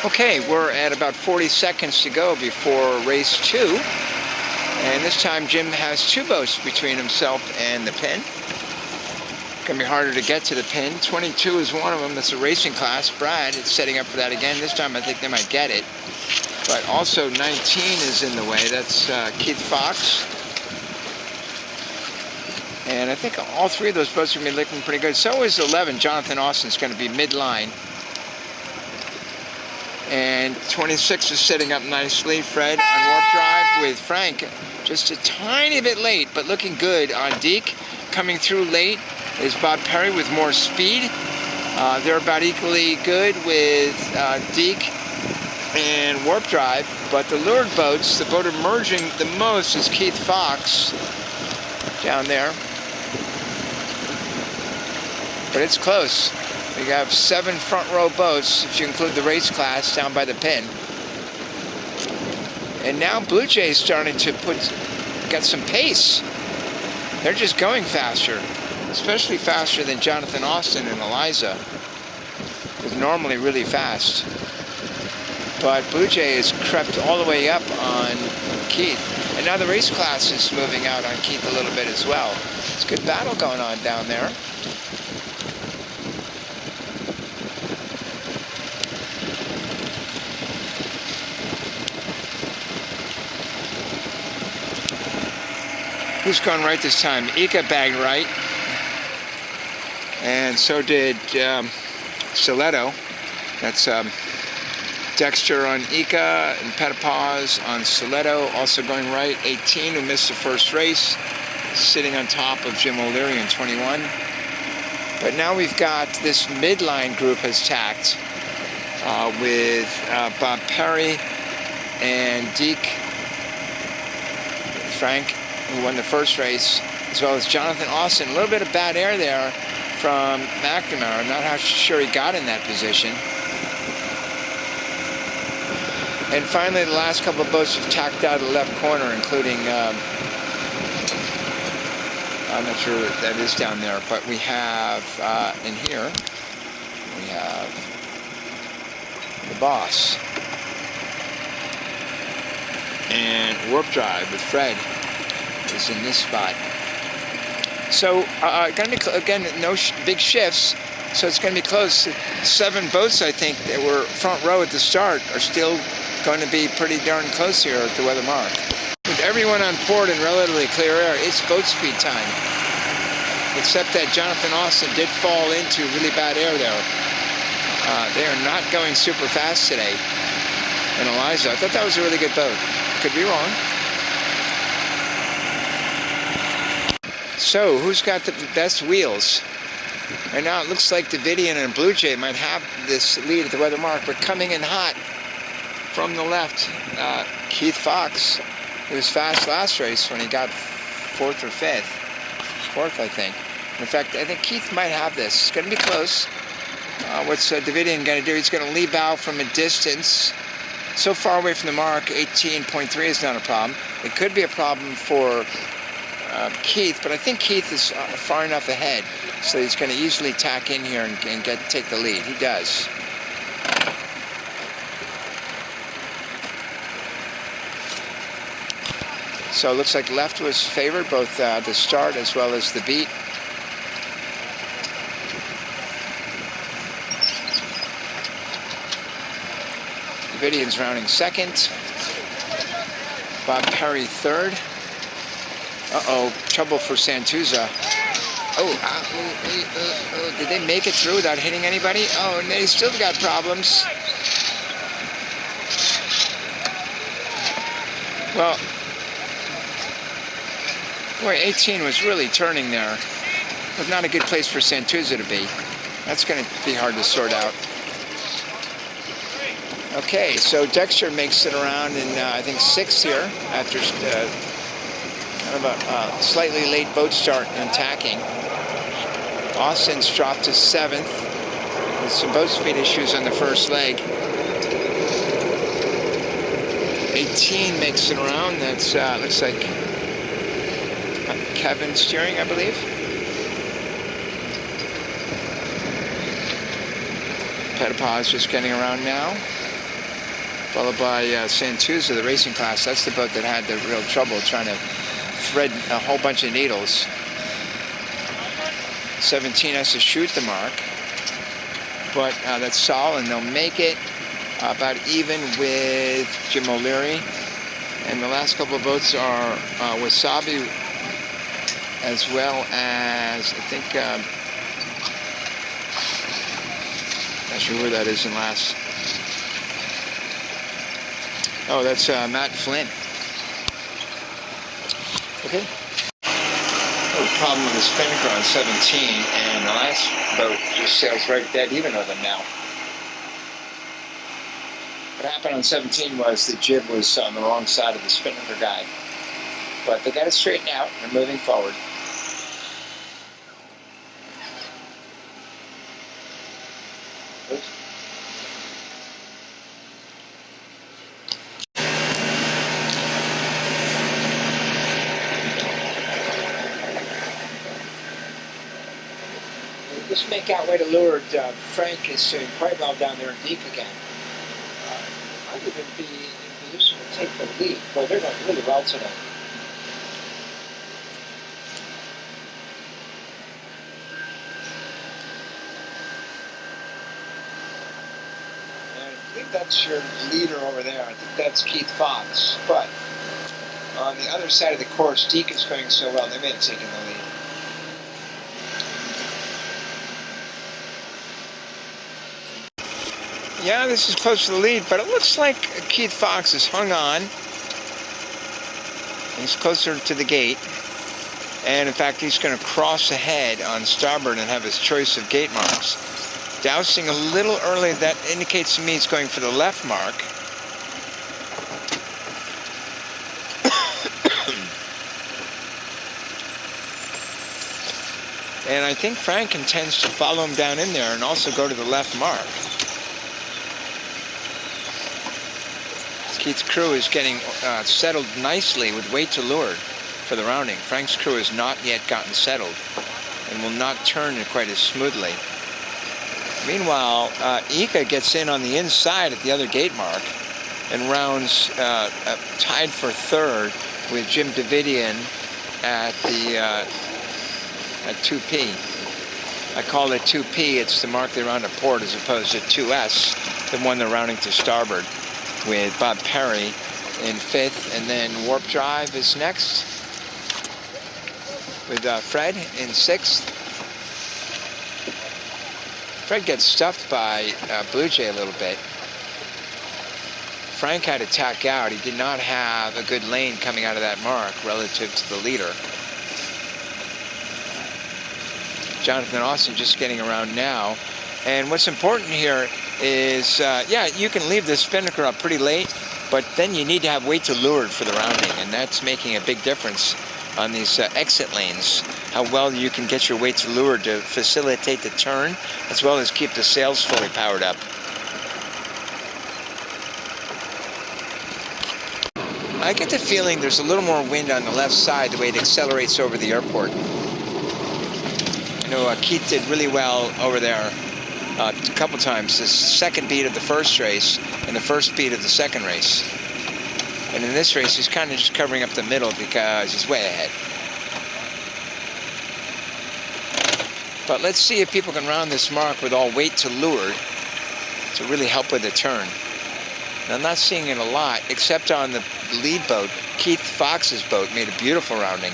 Okay, we're at about 40 seconds to go before race 2. And this time Jim has 2 boats between himself and the pin. Gonna be harder to get to the pin. 22 is one of them. That's a racing class. Brad is setting up for that again. This time I think they might get it. But also 19 is in the way. That's Keith Fox. And I think all 3 of those boats are going to be looking pretty good. So is 11. Jonathan Austin's going to be mid-line. And 26 is setting up nicely. Fred on warp drive with Frank. Just a tiny bit late, but looking good on Deke. Coming through late is Bob Perry with more speed. They're about equally good with Deke and warp drive. But the lured boats, the boat emerging the most is Keith Fox down there. But it's close. We have 7 front row boats, if you include the race class, down by the pin. And now Blue Jay's starting to get some pace. They're just going faster, especially faster than Jonathan Austin and Eliza, who's normally really fast. But Blue Jay has crept all the way up on Keith. And now the race class is moving out on Keith a little bit as well. It's a good battle going on down there. Who's gone right this time? Ika bagged right. And so did Stiletto. That's Dexter on Ika and Petapaz on Stiletto. Also going right. 18, who missed the first race, sitting on top of Jim O'Leary in 21. But now we've got this midline group has tacked with Bob Perry and Deke, Frank, who won the first race, as well as Jonathan Austin. A little bit of bad air there from McNamara. I'm not how sure he got in that position. And finally, the last couple of boats have tacked out of the left corner, including, I'm not sure what that is down there, but we have, in here, we have the Boss. And Warp Drive with Fred is in this spot. So going to be again no big shifts, so it's going to be close. 7 boats I think that were front row at the start are still going to be pretty darn close here at the weather mark. With everyone on board in relatively clear air, it's boat speed time. Except that Jonathan Austin did fall into really bad air there. They are not going super fast today. And Eliza, I thought that was a really good boat. Could be wrong. So, who's got the best wheels? Right now, it looks like Davidian and Blue Jay might have this lead at the weather mark, but coming in hot from the left, Keith Fox, who was fast last race when he got 4th or 5th. 4th, I think. In fact, I think Keith might have this. It's going to be close. What's Davidian going to do? He's going to leap out from a distance. So far away from the mark, 18.3 is not a problem. It could be a problem for Keith, but I think Keith is far enough ahead, so he's going to easily tack in here and take the lead. He does. So it looks like left was favored, both the start as well as the beat. Davidian's rounding 2nd. Bob Perry 3rd. Uh-oh, trouble for Santuza. Did they make it through without hitting anybody? Oh, and they still got problems. Well, boy, 18 was really turning there. It was not a good place for Santuza to be. That's going to be hard to sort out. Okay, so Dexter makes it around in, I think, 6th here after kind of a slightly late boat start and tacking. Austin's dropped to 7th with some boat speed issues on the first leg. 18 makes it around. That's looks like Kevin steering, I believe. Petapaz just getting around now. followed by Santuza, the racing class. That's the boat that had the real trouble trying to thread a whole bunch of needles. 17 has to shoot the mark, but that's Sol, and they'll make it about even with Jim O'Leary. And the last couple of boats are Wasabi, as well as, I think, not sure where that is in last. Oh, that's Matt Flynn. Okay. No problem with the spinnaker on 17, and the last boat just sails right dead even with them now. What happened on 17 was the jib was on the wrong side of the spinnaker guide. But they got it straightened out and moving forward. Just make out way to leeward. Frank is doing quite well down there in deep again. I would even be in position to take the lead. Boy, they're going really well today. And I think that's your leader over there. I think that's Keith Fox. But on the other side of the course, Deke is going so well, they may have taken the lead. Yeah, this is close to the lead, but it looks like Keith Fox has hung on. He's closer to the gate. And in fact, he's going to cross ahead on starboard and have his choice of gate marks. Dousing a little early, that indicates to me he's going for the left mark. And I think Frank intends to follow him down in there and also go to the left mark. Keith's crew is getting settled nicely with weight to leeward for the rounding. Frank's crew has not yet gotten settled and will not turn quite as smoothly. Meanwhile, Ika gets in on the inside at the other gate mark and rounds tied for third with Jim Davidian at the at 2P. I call it 2P. It's the mark they round at port as opposed to 2S, the one they're rounding to starboard, with Bob Perry in fifth, and then Warp Drive is next with Fred in sixth. Fred gets stuffed by Blue Jay a little bit. Frank had to tack out. He did not have a good lane coming out of that mark relative to the leader. Jonathan Austin just getting around now. And what's important here is, yeah, you can leave the spinnaker up pretty late, but then you need to have weight to leeward for the rounding, and that's making a big difference on these exit lanes, how well you can get your weight to leeward to facilitate the turn, as well as keep the sails fully powered up. I get the feeling there's a little more wind on the left side the way it accelerates over the airport. You know, Keith did really well over there a couple times, the second beat of the first race and the first beat of the second race. And in this race, he's kind of just covering up the middle because he's way ahead. But let's see if people can round this mark with all weight to leeward to really help with the turn. And I'm not seeing it a lot, except on the lead boat. Keith Fox's boat made a beautiful rounding.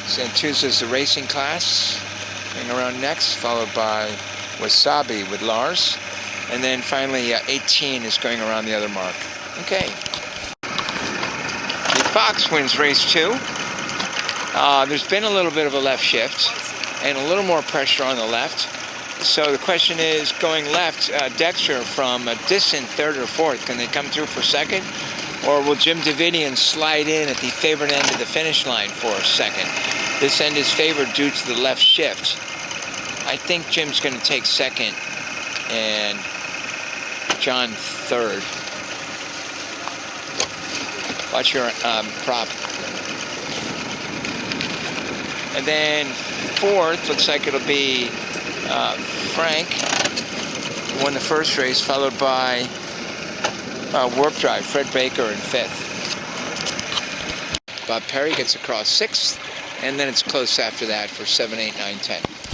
Santuza's the racing class, going around next, followed by Wasabi with Lars. And then finally, 18 is going around the other mark. Okay. Keith Fox wins race 2. There's been a little bit of a left shift and a little more pressure on the left. So the question is, going left, Dexter from a distant third or fourth, can they come through for second? Or will Jim Davidian slide in at the favored end of the finish line for second? This end is favored due to the left shift. I think Jim's going to take second and John third. Watch your prop. And then fourth, looks like it'll be Frank, who won the first race, followed by Warp Drive, Fred Baker in fifth. Bob Perry gets across sixth, and then it's close after that for 7, 8, 9, 10.